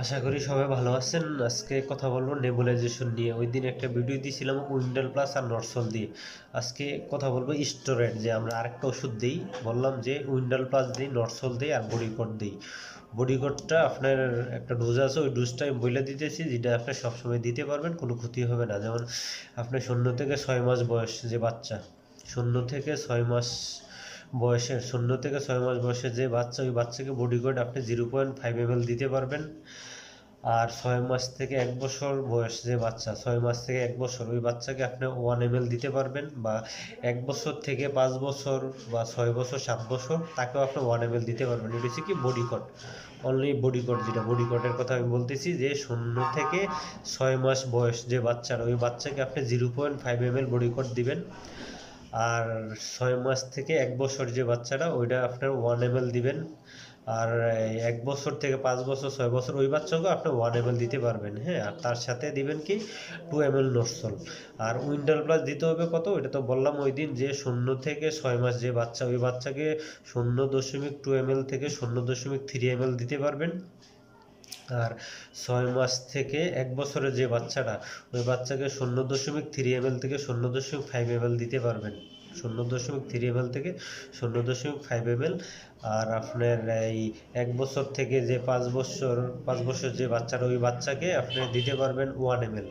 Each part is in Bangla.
আশা করি সবাই ভালো আছেন। আজকে কথা বলবো নেবুলাইজেশন নিয়ে। ওই দিন একটা ভিডিও দিয়েছিলাম উইন্ডাল প্লাস আর নরসল দিয়ে। আজকে কথা বলবো স্টোরেট, যে আমরা আরেকটা ওষুধ দিই। বললাম যে উইন্ডাল প্লাস দিই, নরসল দিই আর বডিকট দিই। বডিকটটা আপনার একটা ডোজ আছে, ওই ডোজটা আমি বলে দিতেছি, যেটা আপনি সবসময় দিতে পারবেন, কোনো ক্ষতি হবে না। যেমন আপনি 0 থেকে 6 মাস বয়স যে বাচ্চা, 0 থেকে 6 মাস বয়সের 0 থেকে 6 মাস বয়সের যে বাচ্চা, ওই বাচ্চাকে বডিকট আপনি 0.5 ml দিতে পারবেন। আর 6 মাস থেকে 1 বছর বয়স যে বাচ্চা, 6 মাস থেকে 1 বছর, ওই বাচ্চাকে আপনি 1 ml দিতে পারবেন। বা 1 বছর থেকে 5 বছর বা 6 বছর 7 বছর, তাকেও আপনি 1 ml দিতে পারবেন। এটা হচ্ছে কি বডিকট, অনলি বডিকট। যেটা বডিকটের কথা আমি বলতেছি, যে 0 থেকে 6 মাস বয়স যে বাচ্চার, ওই বাচ্চাকে আপনি 0.5 ml বডিকট দিবেন। আর 6 মাস থেকে 1 বছর যে বাচ্চাটা, ওইটা আপনার 1 ml দিবেন। আর 1 বছর থেকে 5 বছর 6 বছর, ওই বাচ্চাকেও আপনি 1 ml দিতে পারবেন। হ্যাঁ, আর তার সাথে দিবেন কি 2 ml নরসল। আর উইন্ডাল প্লাস দিতে হবে কত, ওইটা তো বললাম ওই দিন, যে 0 থেকে 6 মাস যে বাচ্চা, ওই বাচ্চাকে 0.2 ml থেকে 0.3 ml দিতে পারবেন। আর 6 মাস থেকে 1 বছরের যে বাচ্চাটা, ওই বাচ্চাকে 0.3 ml থেকে 0.5 ml দিতে পারবেন। 0.3 ml থেকে 0.5 ml। আর আপনার এই 1 বছর থেকে যে 5 বছর যে বাচ্চাটা, ওই বাচ্চাকে আপনি দিতে পারবেন 1 ml।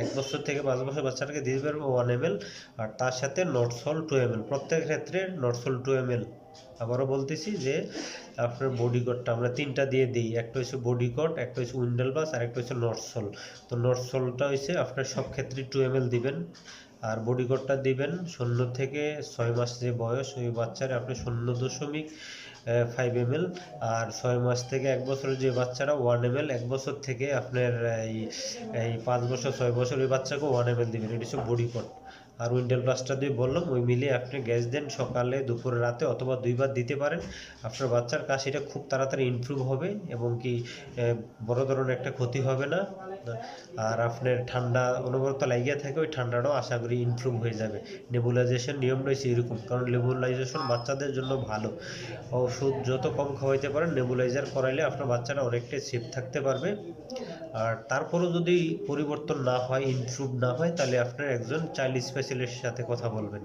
1 বছর থেকে 5 বছর বাচ্চাটাকে দিতে পারবেন 1 ml। আর তার সাথে নটসল 2 ml, প্রত্যেক ক্ষেত্রে নটসল 2 ml। আবারও বলতেছি যে আপনার বডিকটটা আমরা তিনটা দিয়ে দিই, একটা হচ্ছে বডিকট, একটা হচ্ছে উইন্ডাল প্লাস, আর একটা হচ্ছে নটসল। তো নটসলটা হচ্ছে আপনার সব ক্ষেত্রে 2 ml দিবেন। আর বডিকটটা দিবেন 0 থেকে 6 মাস যে বয়স, ওই বাচ্চার আপনি 0.5 ml। আর 6 মাস থেকে 1 বছরের যে বাচ্চারা 1 ml। 1 বছর থেকে আপনার এই এই 5 বছর 6 বছর, ওই বাচ্চাকেও 1 ml দিবেন। এটা হচ্ছে বডিকট। আর উইন্ডেল প্লাসটা দিয়ে বললাম, ওই মিলিয়ে আপনি গ্যাস দেন সকালে, দুপুরে, রাতে, অথবা 2 বার দিতে পারেন। আপনার বাচ্চার কাশিটা খুব তাড়াতাড়ি ইমপ্রুভ হবে, এবং কি বড় ধরনের একটা ক্ষতি হবে না। আর আপনার ঠান্ডা অনবরত লাগিয়ে থাকে, ওই ঠান্ডাটাও আশা করি ইমপ্রুভ হয়ে যাবে। নেবুলাইজেশন নিয়ম রয়েছে এরকম, কারণ নেবুলাইজেশন বাচ্চাদের জন্য ভালো। ওষুধ যত কম খাওয়াইতে পারেন, নেবুলাইজার করাইলে আপনার বাচ্চারা অনেকটাই সেফ থাকতে পারবে। আর তারপরেও যদি পরিবর্তন না হয়, ইমপ্রুভ না হয়, তাহলে আপনার একজন চাইল্ড স্পেশালিস্টের সাথে কথা বলবেন।